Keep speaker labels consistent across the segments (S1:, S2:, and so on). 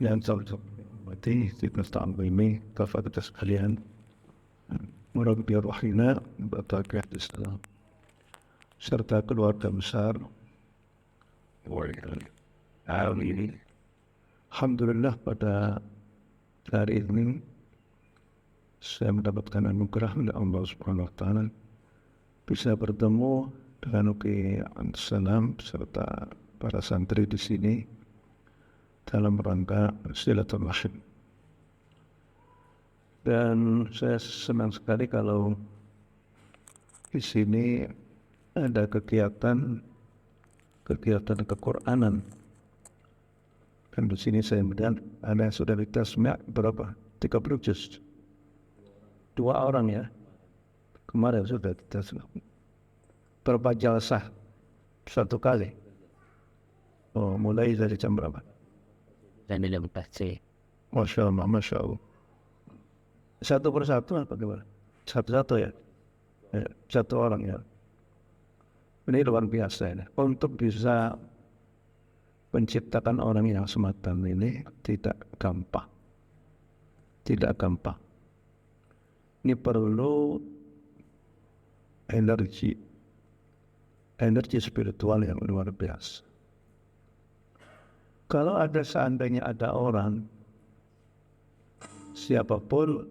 S1: yang mati kita ta'zimi tafadhal sekalian murabbi rohina batakah Islam serta keluarga besar hari ini. Alhamdulillah pada hari ini saya mendapatkan anugerah dari Allah Subhanahu wa taala bisa bertemu dengan Uki Salam serta para santri di sini dalam rangka silaturahim. Dan saya senang sekali kalau di sini ada kegiatan kequranan. Dan di sini saya melihat ada yang sudah ditasmi' berapa? 30 juz. 2 orang ya. Kemarin sudah ditasmi'. Berapa jalsah? 1 kali. Oh, mulai dari jam berapa?
S2: Dan dalam baca.
S1: Masya Allah, Masya Allah. Satu persatu apa gimana? Satu-satu ya? Satu orang ya. Ini luar biasa ini. Untuk bisa menciptakan orang yang semacam ini tidak gampang. Tidak gampang. Ini perlu energi spiritual yang luar biasa. Kalau seandainya ada orang siapapun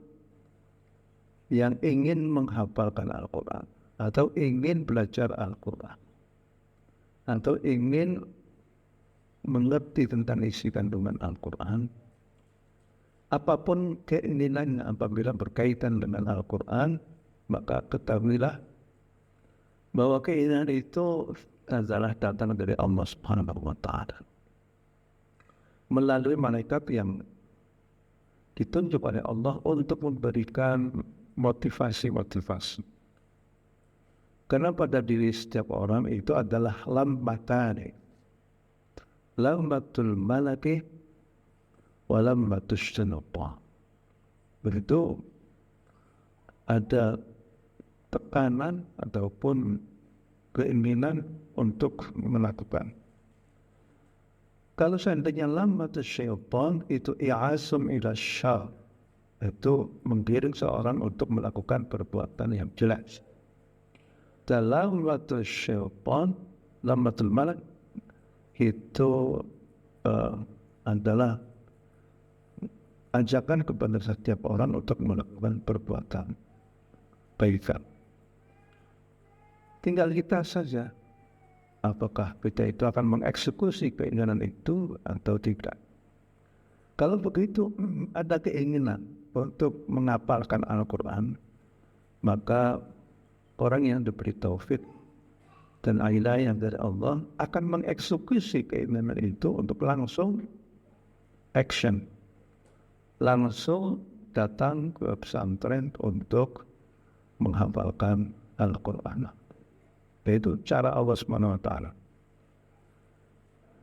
S1: yang ingin menghafalkan Al-Quran atau ingin belajar Al-Quran atau ingin mengerti tentang isi kandungan Al-Quran, apapun keinginannya apabila berkaitan dengan Al-Quran, maka ketahuilah bahwa keinginan itu adalah datang dari Allah Subhanahu wa taala melalui malaikat yang ditunjuk oleh Allah untuk memberikan motivasi. Karena pada diri setiap orang itu adalah lambatani. Lambatul malaki wa lambatus syaitan. Begitu ada tekanan ataupun keinginan untuk melakukan. Kalau seandainya lambatus syaitan itu i'asum ila syarr, itu menggiring seorang untuk melakukan perbuatan yang jelek. Dalam lambatul syaitan, lambatul malak itu adalah ajakan kepada setiap orang untuk melakukan perbuatan kebaikan. Tinggal kita saja, apakah kita itu akan mengeksekusi keinginan itu atau tidak. Kalau begitu ada keinginan untuk menghafalkan Al-Quran, maka orang yang diberi taufik dan hidayah dari Allah akan mengeksekusi keinginan itu untuk langsung action, langsung datang ke pesantren untuk menghafalkan Al-Quran. Itu cara Allah Subhanahu wa taala.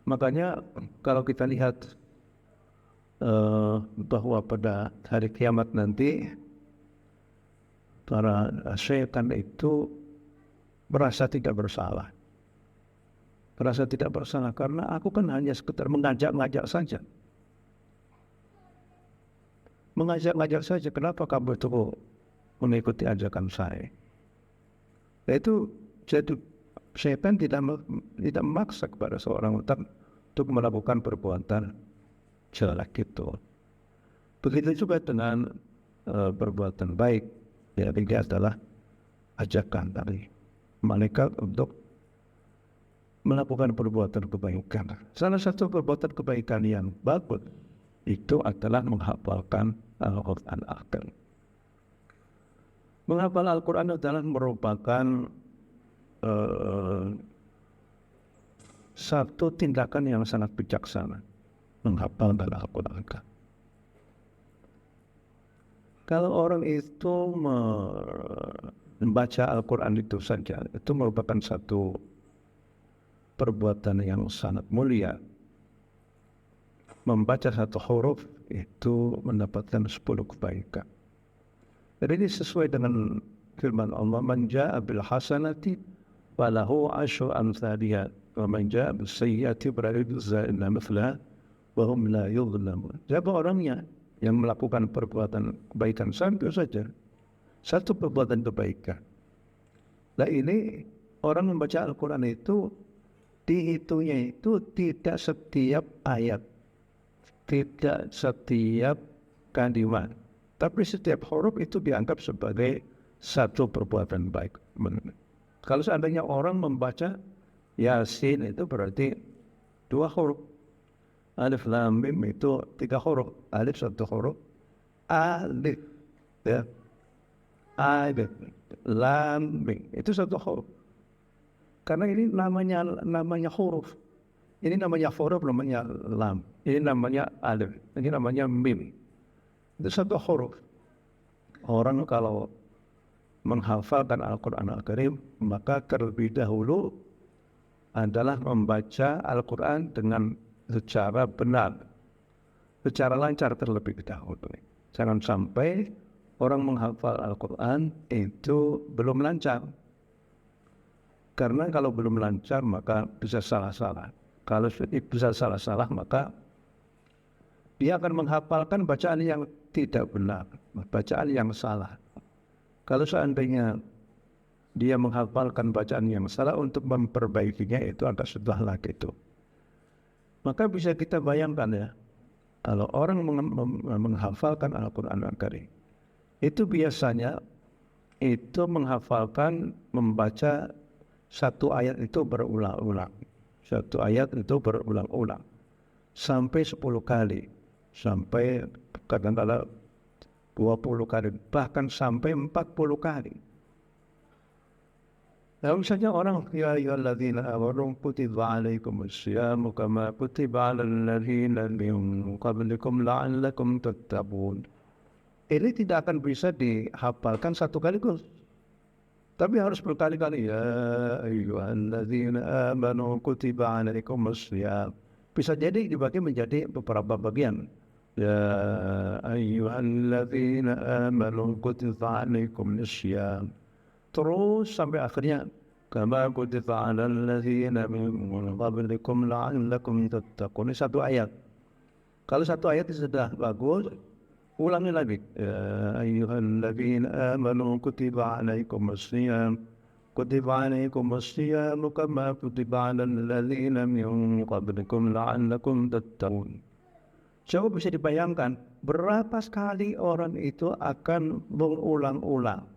S1: Makanya kalau kita lihat bahwa pada hari kiamat nanti para syaitan itu merasa tidak bersalah. Merasa tidak bersalah karena aku kan hanya sekedar mengajak-ngajak saja. Mengajak-ngajak saja, kenapa kamu itu mengikuti ajakan saya? Itu jadi syaitan tidak memaksa kepada seorang untuk melakukan perbuatan jelek itu. Begitu juga dengan perbuatan baik. Ya, ini adalah ajakan dari malaikat untuk melakukan perbuatan kebaikan. Salah satu perbuatan kebaikan yang bagus itu adalah menghafalkan Al-Quran Al-Karim. Menghafal Al-Quran adalah merupakan satu tindakan yang sangat bijaksana. Menghafal Al-Quran Al-Karim. Kalau orang itu membaca Al-Quran itu saja, itu merupakan satu perbuatan yang sangat mulia. Membaca satu huruf itu mendapatkan 10 kebaikan. Jadi ini sesuai dengan firman Allah, "Man jaa'a bil hasanati falahu asyru amsalihha, wa man jaa'a bis sayyi'ati fala yujza illa mithlaha wa hum la yuzlamun. Siapa orangnya yang melakukan perbuatan kebaikan sampai saja satu perbuatan kebaikan. Nah ini orang membaca Al-Quran itu dihitungnya itu tidak setiap ayat, tidak setiap kalimat, tapi setiap huruf itu dianggap sebagai satu perbuatan baik. Kalau seandainya orang membaca Yasin itu berarti 2 huruf. Alif Lam Mim itu 3 huruf. Alif 1 huruf. Alif, ya. Alif Lam Mim itu 1 huruf. Karena ini namanya huruf. Ini namanya huruf, namanya lam. Ini namanya alif. Ini namanya mim. Itu 1 huruf. Orang kalau menghafalkan Al-Quran Al-Karim, maka terlebih dahulu adalah membaca Al-Quran dengan secara benar, secara lancar terlebih dahulu. Jangan sampai orang menghafal Al-Quran itu belum lancar. Karena kalau belum lancar maka bisa salah-salah. Kalau bisa salah-salah maka dia akan menghafalkan bacaan yang tidak benar, bacaan yang salah. Kalau seandainya dia menghafalkan bacaan yang salah, untuk memperbaikinya itu agak susah lagi itu. Maka bisa kita bayangkan ya, kalau orang menghafalkan Al-Quran Al-Karim, itu biasanya itu menghafalkan, membaca satu ayat itu berulang-ulang. Satu ayat itu berulang-ulang sampai 10 kali, sampai kadang-kadang 20 kali, bahkan sampai 40 kali. Nah, misalnya orang ya ayyuhalladzina amanu kutiba alaikumus syiyamu kama kutiba alal ladzina min qablikum la'allakum tattaqun. Ini tidak akan bisa dihafalkan satu kaligus, tapi harus berkali-kali. Ya ayyuhalladzina amanu kutiba alaikumus syiyam. Bisa jadi dibagi menjadi beberapa bagian. Ya ayyuhalladzina amanu kutiba alaikumus syiyam. Terus sampai akhirnya kama kutiba 'alal ladzina min qablikum la'allakum tattaqun. Ini 1 ayat. Kalau 1 ayat itu sudah bagus, ulangi lagi. Ya ayyuhalladzina amanu kutiba 'alaikumus syiyam. Kutiba 'alaikumus syiyam kama kutiba 'alal ladzina min qablikum la'allakum tattaqun. Coba bisa dibayangkan berapa sekali orang itu akan mengulang-ulang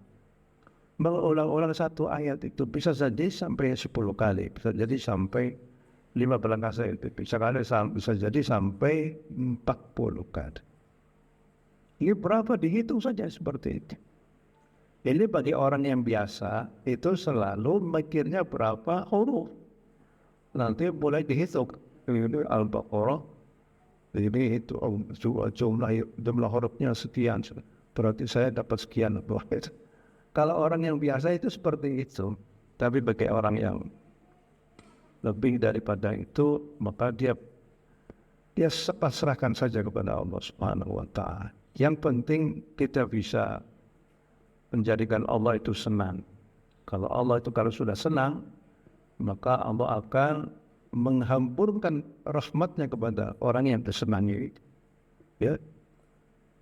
S1: 1 ayat itu. Bisa jadi sampai 10 kali, bisa jadi sampai 15 kali, bisa jadi sampai 40 kali. Ini berapa dihitung saja seperti itu. Ini bagi orang yang biasa itu selalu mikirnya berapa huruf. Nanti boleh dihitung. Ini Al-Baqarah, ini itu jumlah hurufnya sekian, berarti saya dapat sekian. Kalau orang yang biasa itu seperti itu, tapi bagi orang yang lebih daripada itu, maka dia pasrahkan saja kepada Allah Subhanahu wa Ta'ala. Yang penting kita bisa menjadikan Allah itu senang. Kalau Allah itu kalau sudah senang, maka Allah akan menghamburkan rahmatnya kepada orang yang disenangi. Ya.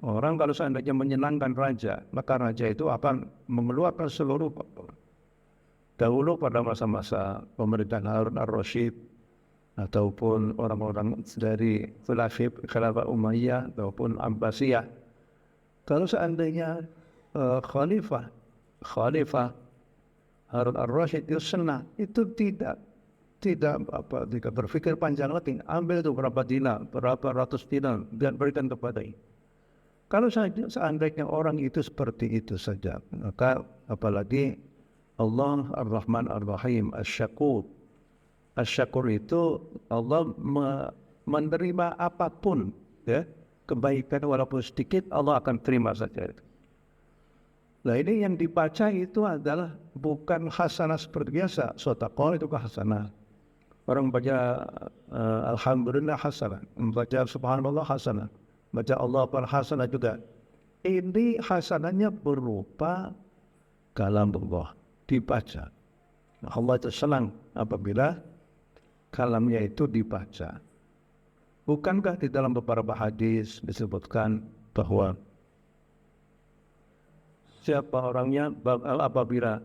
S1: Orang kalau seandainya menyenangkan raja, maka raja itu akan mengeluarkan seluruh. Dahulu pada masa-masa pemerintahan Harun ar-Rasyid ataupun orang-orang dari Khilafah Umayyah ataupun Abbasiyah, kalau seandainya Khalifah Harun ar-Rasyid itu senang, itu tidak berpikir panjang lagi, ambil itu berapa dinar, berapa ratus dinar dan berikan kepadanya. Kalau seandainya orang itu seperti itu saja, maka apalagi Allah Ar-Rahman Ar-Rahim Asy-Syakur. Asy-Syakur itu Allah menerima apapun, ya, kebaikan walaupun sedikit Allah akan terima saja itu. Nah ini yang dibaca itu adalah bukan hasanah seperti biasa. Shadaqah itu hasanah. Orang baca Alhamdulillah hasanah, membaca Subhanallah hasanah, baca Allah hasanah juga. Ini hasanahnya berupa kalamullah, dibaca. Allah itu senang apabila kalamnya itu dibaca. Bukankah di dalam beberapa hadis disebutkan bahwa siapa orangnya apabila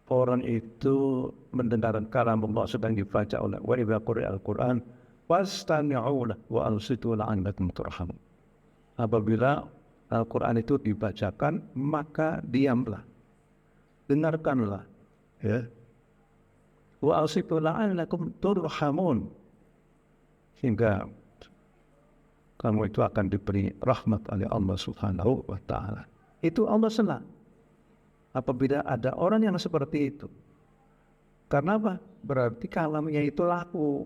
S1: orang itu mendengar kalam Allah sedang dibaca oleh wa idza quri'a al-Qur'an fastami'u lahu wa ansitu la'allakum turhamun. Apabila Al-Qur'an itu dibacakan, maka diamlah, dengarkanlah, ya. Wa ansitu la'allakum turhamun, sehingga kamu itu akan diberi rahmat oleh Allah Subhanahu wa taala. Itu Allah senang apabila ada orang yang seperti itu. Karena apa? Berarti kalamnya itu laku.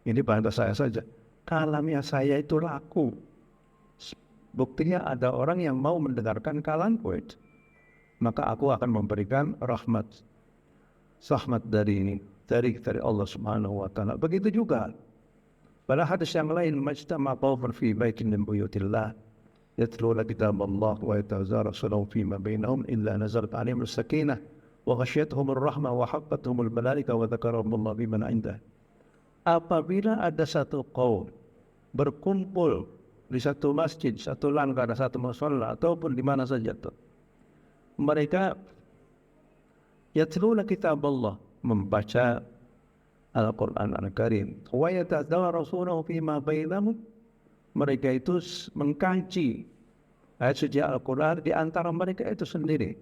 S1: Ini bahasa saya saja. Kalamnya saya itu laku. Buktinya ada orang yang mau mendengarkan kalamku itu. Maka aku akan memberikan rahmat dari Allah Subhanahu wa taala. Begitu juga pada hadis yang lain, majtama qaumun fi baitin min buyutillah yatluna kitab Allah wa yatazarasuna fima bainahum illa nazalat 'alaihim as-sakinah wa ghasyiyatuhum ar-rahmah wa haffatuhum al-malaikah wa dzakarahum Allah biman 'indah. Apabila ada satu kaum berkumpul di satu masjid, satu langgar, satu musholla ataupun di mana saja itu, mereka yatluna kitab Allah, membaca Al-Quran Al-Karim, wa yatadarasunahu fima bainahum, mereka itu mengkaji ayat suci Al-Quran di antara mereka itu sendiri.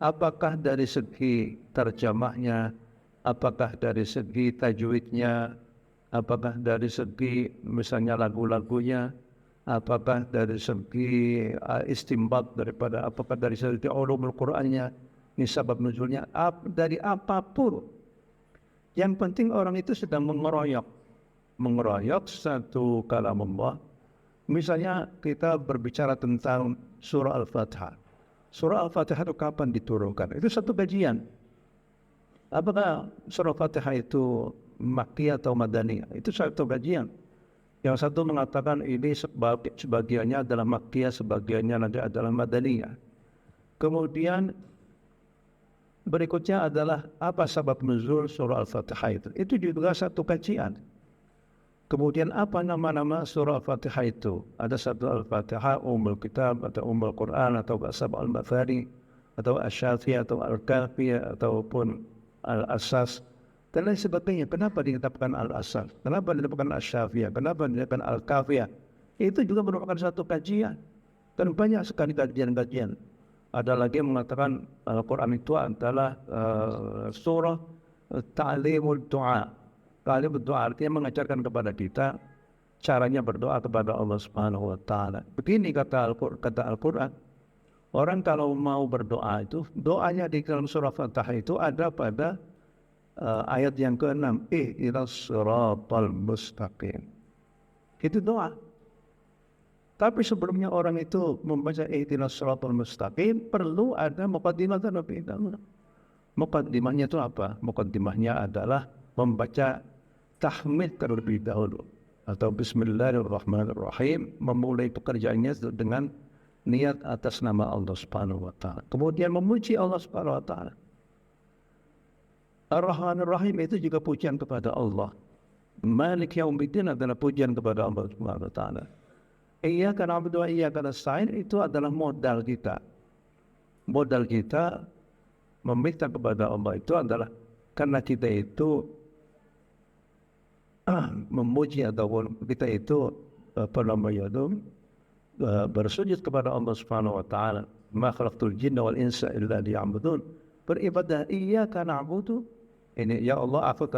S1: Apakah dari segi terjemahnya, apakah dari segi tajwidnya, apakah dari segi misalnya lagu-lagunya, apakah dari segi istimbat daripada, apakah dari segi ulumul Qur'annya, ini sebab nuzulnya, dari apapun. Yang penting orang itu sedang mengeroyok satu kalam Allah. Misalnya kita berbicara tentang surah Al-Fatihah. Surah Al-Fatihah itu kapan diturunkan? Itu satu kajian. Apakah surah Al-Fatihah itu Makkiyah atau Madaniyah? Itu satu kajian. Yang satu mengatakan ini sebagiannya adalah Makkiyah, sebagiannya adalah Madaniyah. Kemudian berikutnya adalah apa sebab nuzul surah Al-Fatihah itu? Itu juga satu kajian. Kemudian apa nama-nama surah Al-Fatihah itu? Ada satu Al-Fatihah, Kitab, atau Quran, atau Asab Al-Mathani, atau Asy-Syafiyah, atau Al-Kafiyah, ataupun Al-Asas, dan lain sebagainya. Kenapa ditetapkan Al-Asas? Kenapa ditetapkan Asy-Syafiyah? Kenapa ditetapkan Al-Kafiyah? Itu juga merupakan satu kajian. Dan banyak sekali kajian-kajian. Ada lagi yang mengatakan Al-Quran itu adalah surah ta'limul du'a. Kali berdoa artinya mengajarkan kepada kita caranya berdoa kepada Allah Subhanahu wa taala. Begini kata Al-Qur'an. Orang kalau mau berdoa itu, doanya di dalam surah Fatihah itu ada pada ayat yang ke-6, ihdinas siratal mustaqim. Itu doa. Tapi sebelumnya orang itu membaca ihdinas siratal mustaqim, perlu ada muqaddimah terlebih dahulu. Muqaddimahnya itu apa? Muqaddimahnya adalah membaca tahmid terlebih dahulu atau Bismillahirrahmanirrahim, memulai pekerjaannya dengan niat atas nama Allah Subhanahu wa taala. Kemudian memuji Allah Subhanahu wa taala. Ar-Rahmanir-Rahim itu juga pujian kepada Allah. Malik Yaumiddin adalah pujian kepada Allah Subhanahu wa taala. Iyyaka na'budu wa iyyaka nasta'in itu adalah modal kita. Modal kita meminta kepada Allah itu adalah karena kita itu memuji ataupun kita itu bersujud kepada Allah Subhanahu wa taala. Ma khalaqtul jinna wal insa illa liya'budun. Beribadah iyyaka na'budu. Ini ya Allah, aku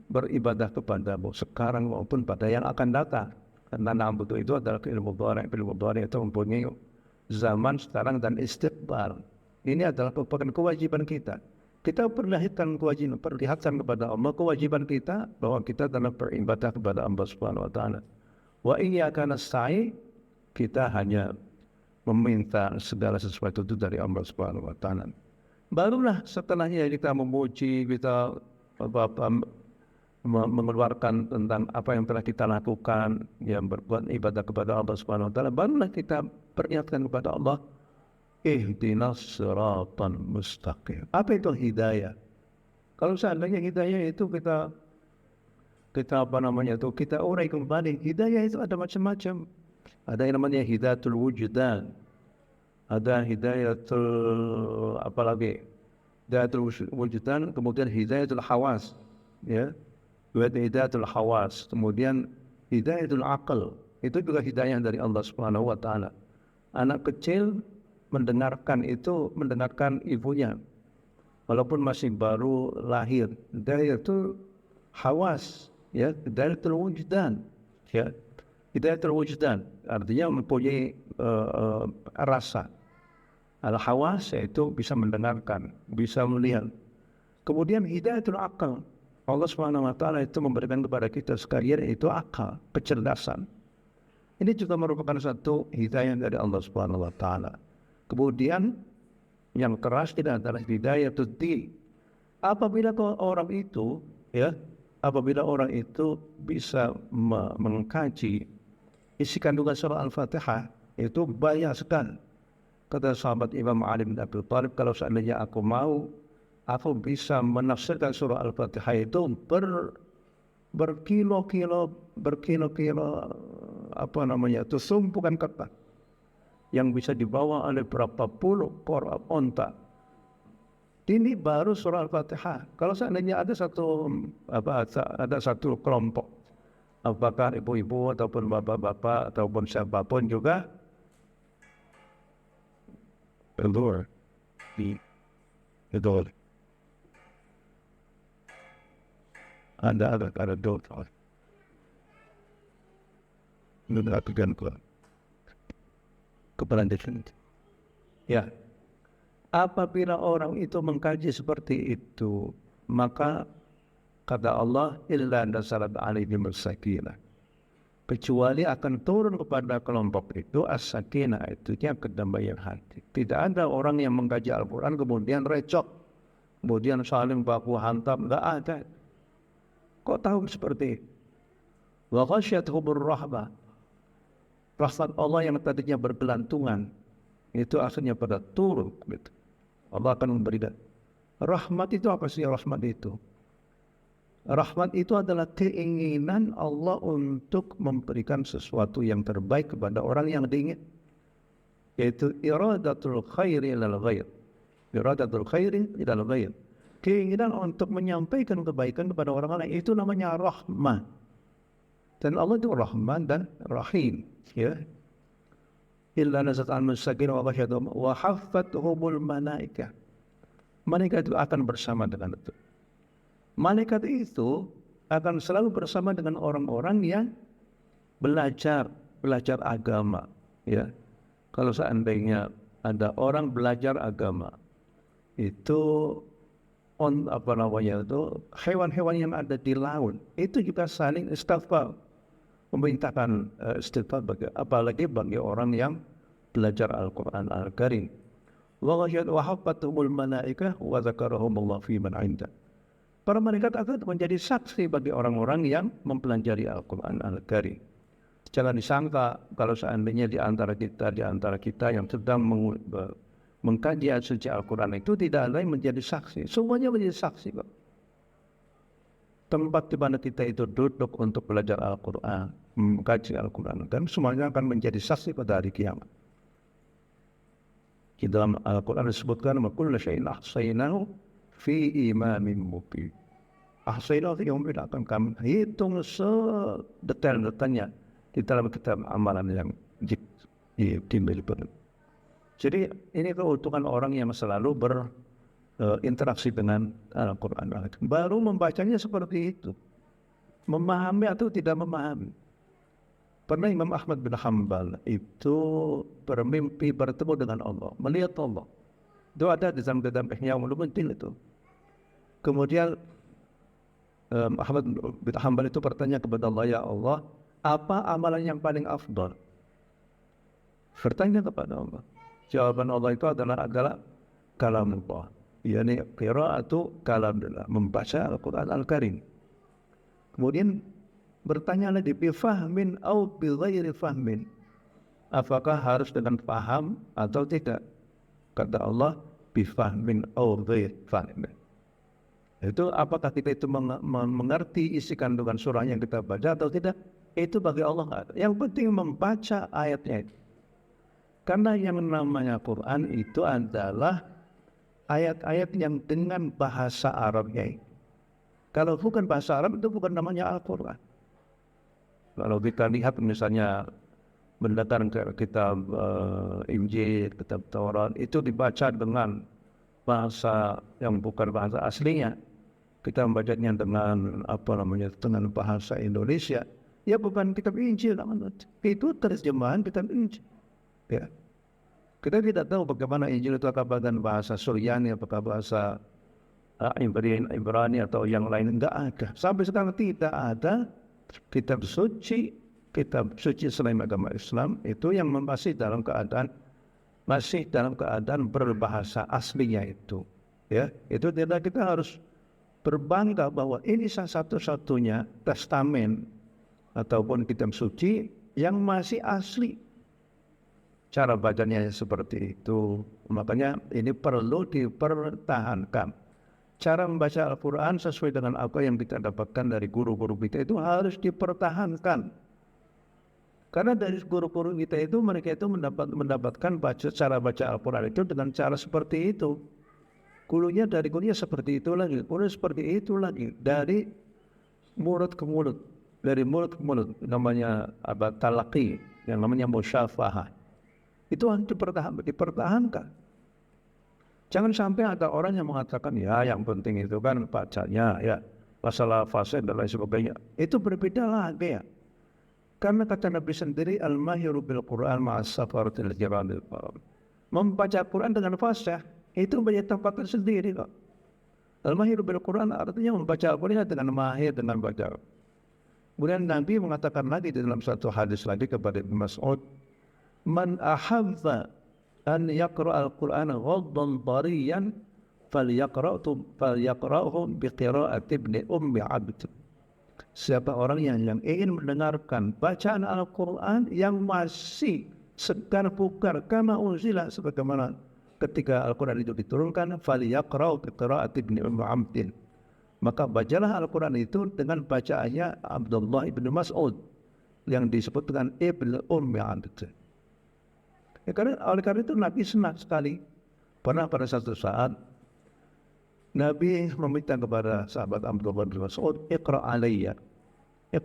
S1: beribadah kepadamu sekarang maupun pada yang akan datang. Karena na'budu itu adalah fi'il mudhari' itu mempunyai zaman, sekarang, dan istiqbal. Ini adalah merupakan kewajiban kita. Kita perlihatkan kepada Allah kewajiban kita bahwa kita dalam beribadah kepada Allah Subhanahu wa taala. Wa iyyaka nasta'in, kita hanya meminta segala sesuatu itu dari Allah Subhanahu wa taala. Barulah setelahnya kita memuji, kita mengeluarkan tentang apa yang telah kita lakukan, yang berbuat ibadah kepada Allah Subhanahu wa taala, barulah kita peringatkan kepada Allah, ihdinas siratal mustaqim. Apa itu hidayah? Kalau seandainya hidayah itu kita kita apa namanya itu, kita urai kembali. Hidayah itu ada macam-macam. Ada yang namanya hidayatul wujudan, ada hidayatul apa lagi? Hidayatul wujudan, kemudian hidayatul hawas, ya. Hidayatul hawas, kemudian hidayatul aql. Itu juga hidayah dari Allah Subhanahu wa taala. Anak kecil mendengarkan ibunya walaupun masih baru lahir. Hidayah itu hawas, ya, hidayatul wujudan, ya. Hidayatul wujudan artinya mempunyai rasa. Al-hawas yaitu bisa mendengarkan, bisa melihat. Kemudian hidayatul akal. Allah Subhanahu wa taala itu memberikan kepada kita sekalian itu akal, kecerdasan. Ini juga merupakan satu hidayah dari Allah Subhanahu wa taala. Kemudian yang keras tidak adalah hidayatul din. Apabila orang itu, ya, apabila orang itu bisa mengkaji isi kandungan surah Al-Fatihah, itu banyak sekali. Kata sahabat Imam Ali bin Abi Thalib, kalau seandainya aku mau, aku bisa menafsirkan surah Al-Fatihah itu berkilo-kilo apa namanya itu sumpukan kertas yang bisa dibawa oleh berapa puluh orang onta. Ini baru surah Al-Fatihah. Kalau seandainya ada satu kelompok, apakah ibu-ibu ataupun bapak-bapak ataupun siapapun juga keluar di itu ada dosa mendengarkan kepada diri. Ya, apabila orang itu mengkaji seperti itu, maka kata Allah, illa nazalat alaihim as-sakinah, kecuali akan turun kepada kelompok itu as-sakinah, itu kedamaian hati. Tidak ada orang yang mengkaji Al-Quran kemudian recok, kemudian saling baku hantam, enggak ada. Kok tahu seperti itu? Wa ghasyiyatuhumur rahmah, rahmat Allah yang tadinya bergelantungan itu akhirnya pada turun gitu. Allah akan memberikan rahmat. Itu apa sih rahmat itu? Rahmat itu adalah keinginan Allah untuk memberikan sesuatu yang terbaik kepada orang yang diingin, yaitu iradatul khairi ilal ghair. Iradatul khairi ilal ghair, keinginan untuk menyampaikan kebaikan kepada orang lain, itu namanya rahmat. Dan Allah itu Rahman dan Rahim, ya. Illa nazalat al-sakinah wa ghasyiyatuhum wa haffathumul malaikah. Malaikat itu akan bersama dengan itu. Malaikat itu akan selalu bersama dengan orang-orang yang belajar agama, ya. Kalau seandainya ada orang belajar agama, itu hewan-hewan yang ada di laut itu juga saling istighfar, memintakan istighfar, apalagi bagi orang yang belajar Al-Quran Al-Karim. Wa haffathumul malaikah wa dzakarahumullah fi man 'inda. Para malaikat akan menjadi saksi bagi orang-orang yang mempelajari Al-Quran Al-Karim. Jangan disangka kalau seandainya di antara kita yang sedang mengkaji suci Al-Quran itu tidak ada yang menjadi saksi. Semuanya menjadi saksi, Pak. Tempat di mana kita itu duduk untuk belajar Al-Quran, mengkaji Al-Quran, dan semuanya akan menjadi saksi pada hari kiamat. Di dalam Al-Quran disebutkan, wa kullu syai'in ahsaynahu fi imamin mubin. Ahsaynahu fi imamin, akan kami hitung sedetail-detailnya di dalam kitab amalan yang dimiliki. Jadi ini keuntungan orang yang selalu berinteraksi dengan Al-Quran. Baru membacanya seperti itu, memahami atau tidak memahami. Pernah Imam Ahmad bin Hanbal itu bermimpi bertemu dengan Allah, melihat Allah. Itu ada di dalam kitab Ihya Ulumuddin itu. Kemudian Ahmad bin Hanbal itu bertanya kepada Allah, ya Allah, apa amalan yang paling afdal? Bertanya kepada Allah. Jawaban Allah itu adalah kalamullah, yakni qiraatu kalamullah, membaca Al-Quran Al-Karim. Kemudian bertanya lagi, bifahmin au bighairi fahmin, apakah harus dengan paham atau tidak? Kata Allah, bifahmin au ghairi fahmin. Itu apakah kita itu mengerti isi kandungan surah yang kita baca atau tidak? Itu bagi Allah nggak ada. Yang penting membaca ayatnya itu. Karena yang namanya Quran itu adalah ayat-ayat yang dengan bahasa Arabnya. Kalau bukan bahasa Arab itu bukan namanya Al-Quran. Kalau kita lihat misalnya berdasarkan kitab Injil, kitab Taurat itu dibaca dengan bahasa yang bukan bahasa aslinya. Kita membacanya dengan dengan bahasa Indonesia. Ya bukan kitab Injil, itu terjemahan kitab Injil. Ya. Kita tidak tahu bagaimana Injil itu apakah dengan bahasa Suryani, apakah bahasa Ibrani atau yang lain. Enggak ada. Sampai sekarang tidak ada kitab suci selain agama Islam itu yang masih dalam keadaan berbahasa aslinya itu. Ya, itu tidak, kita harus berbangga bahwa ini satu-satunya testamen ataupun kitab suci yang masih asli. Cara bacanya seperti itu. Makanya ini perlu dipertahankan. Cara membaca Al-Quran sesuai dengan apa yang kita dapatkan dari guru-guru kita itu harus dipertahankan. Karena dari guru-guru kita itu mereka itu mendapatkan cara baca Al-Quran itu dengan cara seperti itu. Gurunya seperti itu lagi, gurunya seperti itu lagi. Dari mulut ke mulut, namanya talaqi, yang namanya musyafahah. Itu harus dipertahankan. Jangan sampai ada orang yang mengatakan, ya yang penting itu kan bacanya, ya masalah fase dan lain sebagainya. Itu berbeda lagi ya. Karena kata Nabi sendiri, al-mahiru bil Quran ma'as-safaratil kiramil bararah. Membaca Quran dengan fasih itu banyak tempat tersendiri kok. Al-mahiru bil Quran artinya membaca Al-Quran dengan mahir, dengan baca. Kemudian Nabi mengatakan lagi di dalam satu hadis lagi kepada Ibnu Mas'ud, man ahabba an yaqra al-Qur'an ghaddan tariyan falyaqra'hu biqira'ati ibni ummi abd. Siapa orang yang ingin mendengarkan bacaan Al-Quran yang masih segar bugar kama unzila, sebagaimana ketika Al-Quran itu diturunkan, falyaqra'u biqira'ati ibni ummi abd, maka bacalah Al-Quran itu dengan bacaannya Abdullah ibn Mas'ud yang disebut dengan Ibn Ummi Abd. Oleh karena itu Nabi senang sekali. Pernah pada satu saat Nabi meminta kepada sahabat Abdullah bin Mas'ud, Iqra' alayya. Ya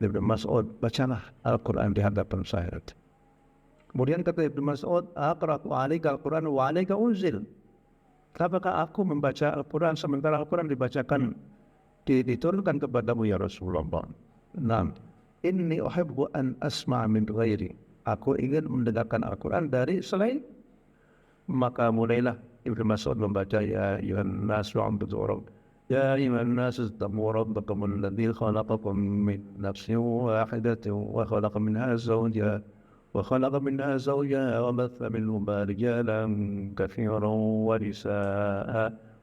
S1: Ibn Mas'ud, bacalah Al-Quran di hadapan saya. Kemudian kata Ibn Mas'ud, aqra'u alayka Al-Quran wa alayka unzil. Apakah aku membaca Al-Quran sementara Al-Quran diturunkan kepadamu ya Rasulullah? Naam. Inni uhibbu an asma' min ghairi. Aku ingin mendengarkan Al-Quran dari selain. Maka mulailah Ibnu Mas'ud membaca, ya ayyuhan nasu u'budu rabbakum. Ya ayyuhan nasu ittaqu rabbakum alladzi khalaqakum min nafsin wahidatin wa khalaqa minha zawjaha وخلق منها زوجها وبث منهما رجالا كثيرا ونساء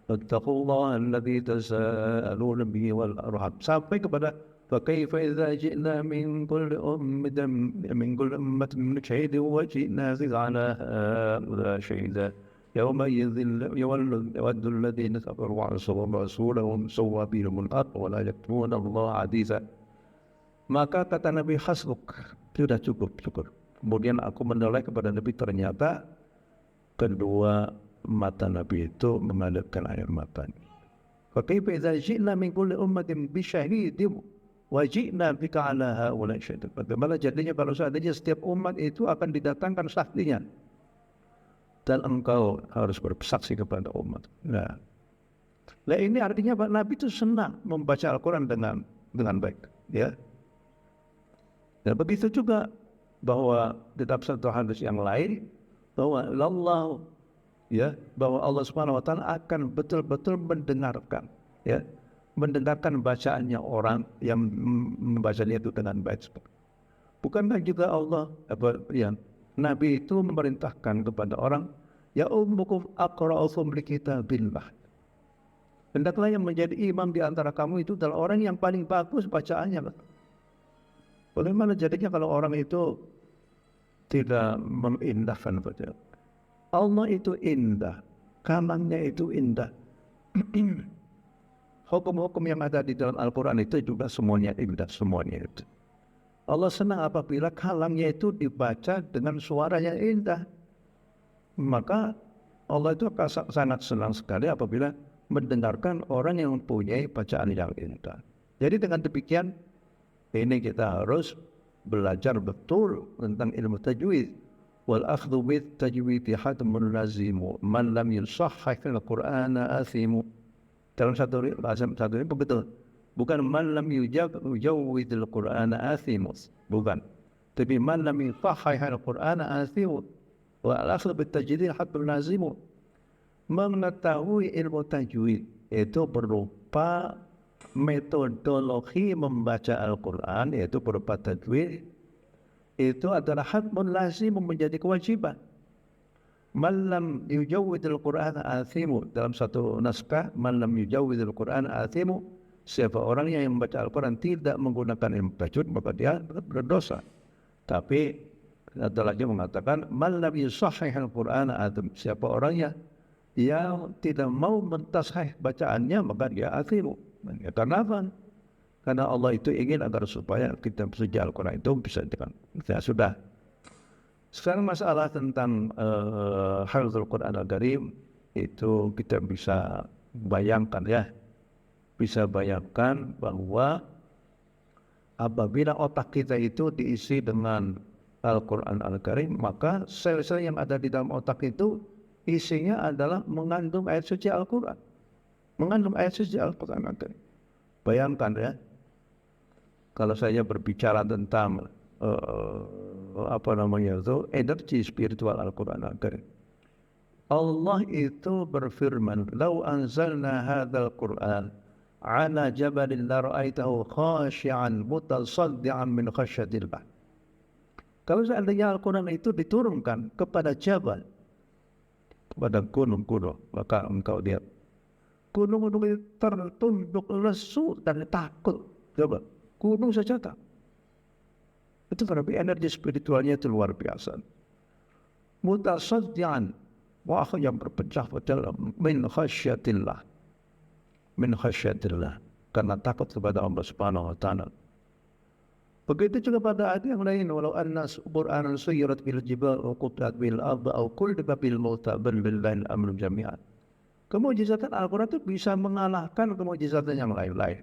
S1: واتقوا الله الذي تساءلون به والأرحام sampai kepada فكيف إذا جئنا من كل أمة شهيد وجئنا بك على هؤلاء شهيدا يومئذ يود الذين كفروا وعصوا رسولهم سوى بهم الأرض ولا يكتمون الله حديثا. Maka kata Nabi, hasbuk, sudah cukup. Kemudian aku menoleh kepada Nabi, ternyata kedua mata Nabi itu mengalirkan air matanya. Fakaifa idza ji'na min kulli ummatin bi syahidin wa ji'na bika 'ala haula'i syahida. Bagaimana jadinya kalau seandainya setiap umat itu akan didatangkan saksinya dan engkau harus bersaksi kepada umat. Nah ini artinya Pak Nabi itu senang membaca Al-Quran dengan baik, ya. Dan begitu juga bahwa di dalam satu hadis yang lain bahwa Allah Subhanahu wa taala akan betul-betul mendengarkan bacaannya orang yang membacanya itu dengan baik. Bukankah juga Nabi itu memerintahkan kepada orang, ya ummukum aqra'ukum li kitabillah. Hendaklah yang menjadi imam di antara kamu itu adalah orang yang paling bagus bacaannya. Bagaimana jadinya kalau orang itu tidak mengindahkan baca? Allah itu indah, kalamnya itu indah. Hukum-hukum yang ada di dalam Al-Quran itu juga semuanya indah, semuanya itu. Allah senang apabila kalamnya itu dibaca dengan suara yang indah. Maka Allah itu akan sangat senang sekali apabila mendengarkan orang yang mempunyai bacaan yang indah. Jadi dengan demikian, ini kita harus belajar betul tentang ilmu tajwid. Wal akhdhu bit tajwid hatmun lazimu man lam yusahhih al-Qur'ana athimu. Dalam satu ini betul. Bukan man lam yujawwid al-Qur'ana athimu. Bukan. Tapi man lam yusahhih al-Qur'ana athimu. Wa al-akhdhu bit tajwid hatmun lazimu. Mengetahui ilmu tajwid itu berupa metodologi membaca Al-Quran, yaitu berupa tajwid, itu adalah hatmun lazim, menjadi kewajiban. Man lam yujawwid al-Quran athimu, dalam satu naskah, man lam yujawwid al-Quran athimu, siapa orang yang membaca Al-Quran tidak menggunakan ilmu tajwid, maka dia berdosa. Tapi ada lagi mengatakan man lam yusahhih al-Quran athimu, siapa orangnya yang tidak mau mentashih bacaannya, maka dia athimu. Karena apa? Karena Allah itu ingin agar supaya kita belajar Al-Quran itu bisa dengan ya sudah. Sekarang masalah tentang hafdzul Quran Al-Karim itu kita bisa bayangkan ya. Bisa bayangkan bahwa apabila otak kita itu diisi dengan Al-Quran Al-Karim, maka sel-sel yang ada di dalam otak itu isinya adalah mengandung ayat suci Al-Quran. Mengandung ayat suci Al-Quran Al-Karim. Bayangkan ya, kalau saya berbicara tentang energi spiritual Al-Quran Al-Karim. Allah itu berfirman, "Lau anzalna hadzal Qur'an ala jabalin la ra'aitahu khashi'an mutasaddian min khasyatillah." Kalau seandainya Al-Quran itu diturunkan kepada jabal, kepada gunung-gunung, maka engkau lihat gunung-gunung itu tertunduk lesu dan takut. Coba, gunung saja tak. Itu berarti energi spiritualnya itu luar biasa. Mutasaddian, wah yang berpecah-pecah min khasyatillah. Min khasyatillah, karena takut kepada Allah Subhanahu wa taala. Begitu juga pada ayat yang lain, walau anna Qur'anan suyirat bil jibal wa qut'at bil ardh aw kulliba bil mauta bal billahi al-amru jami'an. Kemujizatan Al-Quran itu bisa mengalahkan kemujizatan yang lain-lain.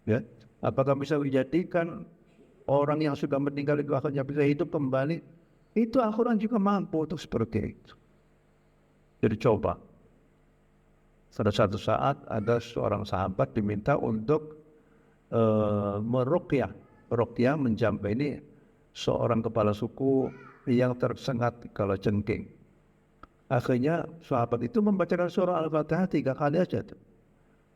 S1: Ya, apakah bisa dijadikan orang yang sudah meninggal itu akhirnya bisa hidup kembali? Itu Al-Quran juga mampu untuk seperti itu. Jadi coba, pada satu saat ada seorang sahabat diminta untuk meruqyah. Ruqyah menjampeni seorang kepala suku yang tersengat kalau cengking. Akhirnya sahabat itu membacakan surah Al-Fatihah 3 kali aja.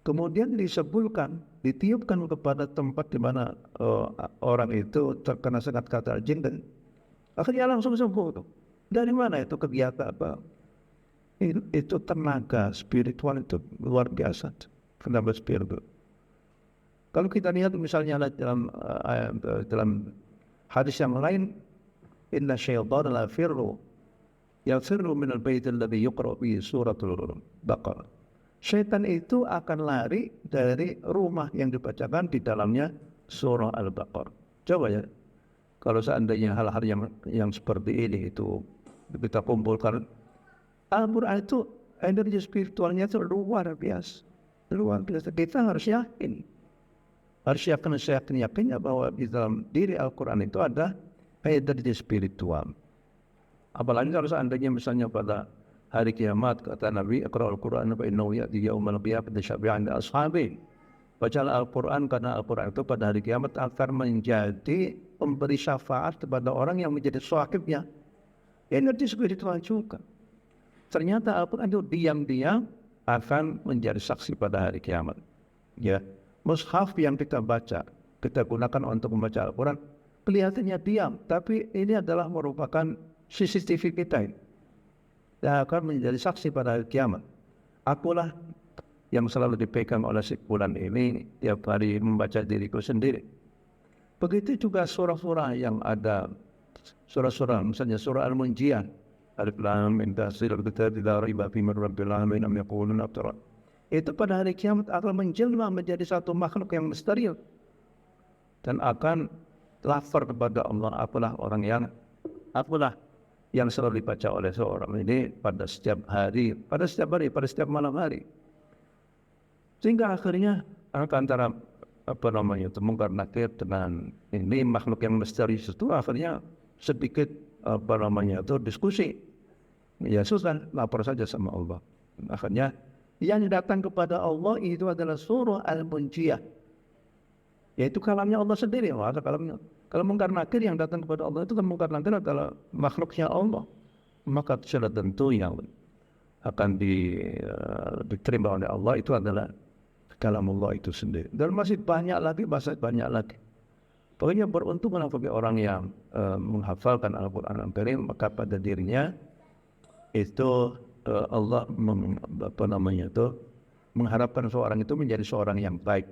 S1: Kemudian disebulkan, ditiupkan kepada tempat di mana orang itu terkena sengat kata jin, dan akhirnya langsung sembuh. Dari mana itu kegiatan apa? Itu tenaga spiritual itu luar biasa. Tenaga spiritual. Kalau kita lihat misalnya dalam hadis yang lain, inna syaitana la yafirru minal bait alladhi yuqra bihi suratul Baqarah. Syaitan itu akan lari dari rumah yang dibacakan di dalamnya surah Al-Baqarah. Coba ya, kalau seandainya hal-hal yang seperti ini itu kita kumpulkan, Al-Quran itu energi spiritualnya itu luar biasa. Luar biasa. Kita harus yakin. Harus yakin bahwa di dalam diri Al-Quran itu ada energi spiritual. Apalagi kalau seandainya misalnya pada hari kiamat kata Nabi, "Iqra'ul Qur'an fa innahu ya'ti yaumal qiyamati syafi'an li ashabi." Bacalah Al-Quran karena Al-Quran itu pada hari kiamat akan menjadi pemberi syafaat kepada orang yang menjadi sahibnya. Energi spiritual juga. Ternyata Al-Quran itu diam-diam akan menjadi saksi pada hari kiamat. Ya, mushaf yang kita baca, kita gunakan untuk membaca Al-Quran, kelihatannya diam, tapi ini adalah merupakan CCTV kita ini. Dan akan menjadi saksi pada hari kiamat. Akulah yang selalu dipegang oleh si fulan ini tiap hari membaca diriku sendiri. Begitu juga surah-surah yang ada, surah-surah misalnya surah Al-Munjian, Alif Lam Mim Tanzilul Kitab la raiba fihi min rabbil alamin am yaquluna iftara. itu pada hari kiamat akan menjelma menjadi satu makhluk yang misterius dan akan lapor kepada Allah. Apalah yang selalu dibaca oleh seorang ini pada setiap hari, pada setiap malam hari. Sehingga akhirnya antara mungkar nakir dengan ini makhluk yang misterius itu akhirnya sedikit diskusi. Ya susah, lapor saja sama Allah. Akhirnya yang datang kepada Allah itu adalah surah Al-Munjiyah, yaitu kalamnya Allah sendiri. Ada kalamnya. Kalau mungkar nakir yang datang kepada Allah itu kan mungkar nakir adalah makhluknya Allah, maka sudah tentu yang akan diterima oleh Allah itu adalah kalam Allah itu sendiri. Dan masih banyak lagi. Pokoknya beruntunglah bagi orang yang menghafalkan Al-Quran Al-Karim, maka pada dirinya itu Allah mengharapkan seorang itu menjadi seorang yang baik.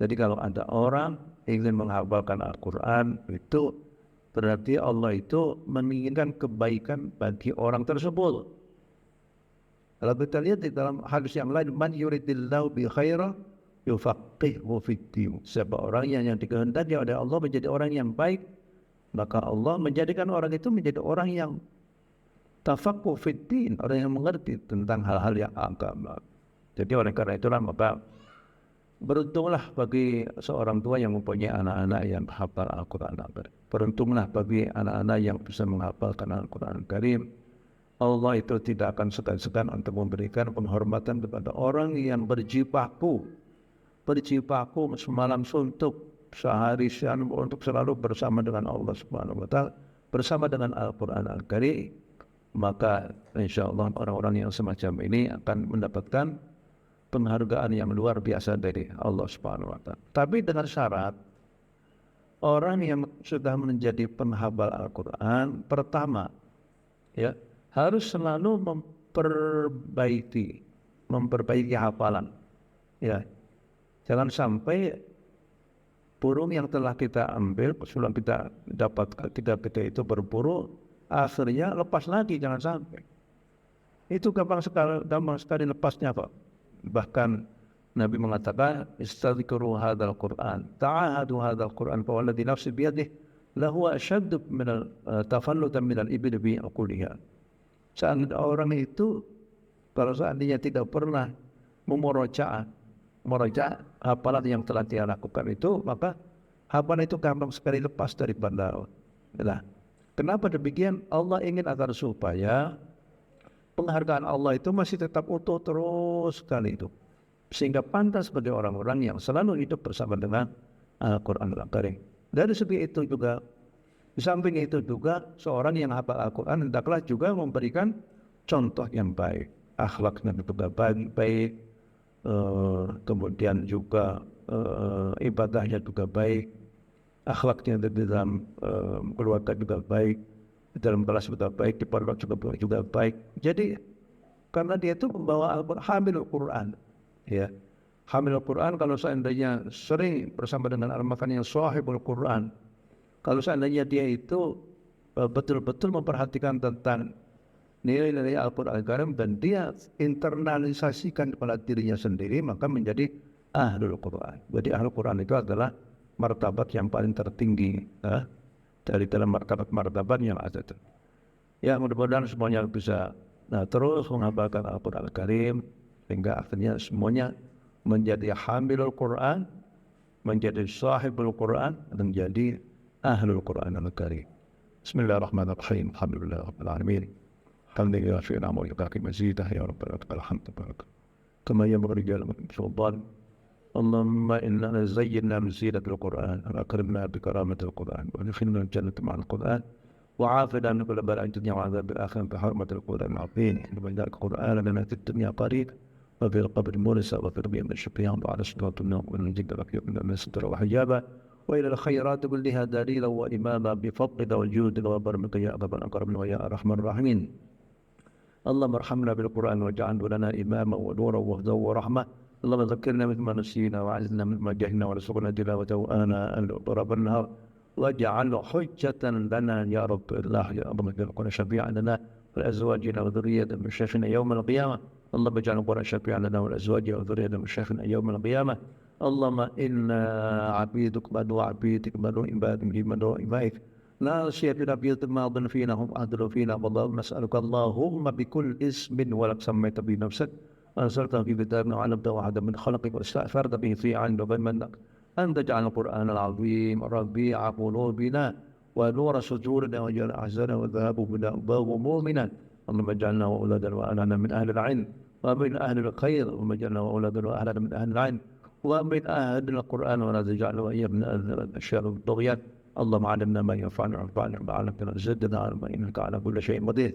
S1: Jadi kalau ada orang ingin menghafalkan Al-Quran, itu berarti Allah itu menginginkan kebaikan bagi orang tersebut. Kalau kita lihat di dalam hadis yang lain, man yuridillahu bi khaira yufaqihu fid-din. Siapa orang yang dikehendaki oleh Allah menjadi orang yang baik, maka Allah menjadikan orang itu menjadi orang yang tafaqquh fid-din, orang yang mengerti tentang hal-hal yang agama. Jadi oleh karena itulah maka beruntunglah bagi seorang tua yang mempunyai anak-anak yang hafal Al-Quran Al-Karim. Beruntunglah bagi anak-anak yang bisa menghafalkan Al-Quran Al-Karim. Allah itu tidak akan segan-segan untuk memberikan penghormatan kepada orang yang berjibaku semalam suntuk, sehari siang untuk selalu bersama dengan Allah Subhanahu wa Ta'ala, bersama dengan Al-Quran Al-Karim. Maka insya Allah orang-orang yang semacam ini akan mendapatkan penghargaan yang luar biasa dari Allah Subhanahu wa Ta'ala. Tapi dengan syarat orang yang sudah menjadi penghafal Al-Quran, pertama ya harus selalu memperbaiki hafalan. Ya, jangan sampai burung yang telah kita ambil, sebelum kita dapatkan, kita itu berburu, akhirnya lepas lagi, jangan sampai. Itu gampang sekali lepasnya, Pak. Bahkan Nabi mengatakan, istadzkiru hadzal Qur'an, ta'ahadu hadzal Qur'an, fa walladzi nafsi biyadihi lahu ashaddu min tafallutan min al-ibli bi aquliha. Saat orang itu kalau seandainya tidak pernah memurojaah hafalan yang telah dia lakukan itu, maka hafalan itu gampang sekali lepas daripada. Nah, kenapa demikian? Allah ingin agar supaya penghargaan Allah itu masih tetap utuh terus sekali itu, sehingga pantas bagi orang-orang yang selalu hidup bersama dengan Al-Quran Al-Karim. Dari segi itu juga, di samping itu juga seorang yang hafal Al-Quran hendaklah juga memberikan contoh yang baik, akhlaknya juga baik, kemudian juga ibadahnya juga baik, akhlaknya di dalam keluarga juga baik, di dalam kelas juga baik, di pondok juga baik. Jadi karena dia itu membawa Al-Quran, hamilul Quran, ya. Hamilul Quran kalau seandainya sering bersama dengan al-makan yang sahibul Quran, kalau seandainya dia itu betul-betul memperhatikan tentang nilai-nilai Al-Quran Al-Karim dan dia internalisasikan kepada dirinya sendiri, maka menjadi ahlul Quran. Jadi ahlul Quran itu adalah martabat yang paling tertinggi dari dalam martabat yang ada. Ya, mudah-mudahan semuanya bisa terus menghafalkan Al-Quran Al-Karim sehingga akhirnya semuanya menjadi hamilul Quran, menjadi sahibul Quran, dan menjadi ahlul Quran Al-Karim. Bismillahirrahmanirrahim. Alhamdulillah rabbil alamin. Alhamdulillah fi ni'mahu yaqi mazidah ya rabbal alamin. Kama yanbaghi li sultan. Allahumma inna zayyana min zinatil Quran wa akrimna bi karamatil Quran wa adkhilna al-jannata ma'al Quran wa 'afina min kulli bala'in dunya wa 'adzabil akhirah bi hurmatil Quran al-'azim. Inna al-Qur'ana lana fid dunya qarin wa fil qabri munisa wa fil qiyamati shafi'an wa 'ala siratil nur wa najida lak min al-masdar wa hijaba وإلى الخيرات كلها دليلا وإماما بفضلك وجودك وكرمك يا أكرم الأكرمين ويا أرحم الراحمين. اللهم ارحمنا بالقرآن واجعله لنا إماما ونورا وهدى ورحمة. اللهم ذكرنا مما نسينا وعزنا مما جهلنا وارزقنا تلاوته آناء طرف النهار واجعله حجة لنا يا رب الله. يا رب كن شفيعا لنا ولأزواجنا وذريتنا من شيخنا يوم القيامة. اللهم اجعل القرآن شفيعا لنا ولأزواجنا وذريتنا ومشايخنا يوم القيامة. اللهم إنا عبيدك بنو عبيدك بنو عبادك بنو عبادك ناصية بنا بيض ماض فينا هم عدل فينا والله نسألك اللهم بكل اسم ولك سميت به نفسك أنزلته في كتابنا وعلمته أحدا من خلقك واستأثرت به في عندك منك أن تجعل القرآن العظيم ربيع قلوبنا ونور صدورنا وجل أحزاننا وذهاب بنا همومنا. اللهم اجعلنا وأولادنا وأهلنا من أهل العلم ومن أهل الخير، اللهم اجعلنا وأولادنا وأهلنا من أهل العلم ومن أهل القرآن ولا تجعلنا وإيانا من أهل الشر والطغيان. اللهم علمنا ما ينفعنا وانفعنا بما علمتنا زدنا علما إنك على كل شيء قدير.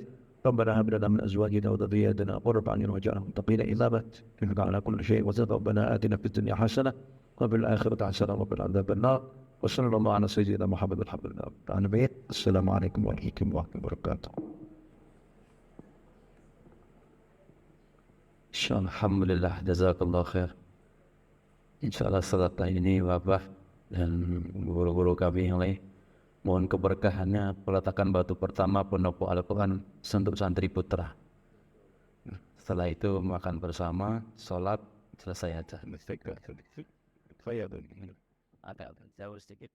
S1: ربنا هب لنا من أزواجنا وذرياتنا قرة أعين واجعلنا متقين إماما إنك على كل شيء قدير. ربنا آتنا في الدنيا حسنة وفي الآخرة حسنة وقنا عذاب النار. وصلى الله على سيدنا محمد الحمد لله رب العالمين. السلام عليكم ورحمة الله وبركاته.
S2: Insyaallah, alhamdulillah, jazakallah khair. Insyaallah setelah ini Bapak dan guru-guru kami yang lain, mohon keberkahannya peletakan batu pertama pendopo Al-Quran untuk santri putra. Setelah itu makan bersama, sholat, selesai aja. Ada jauh sedikit.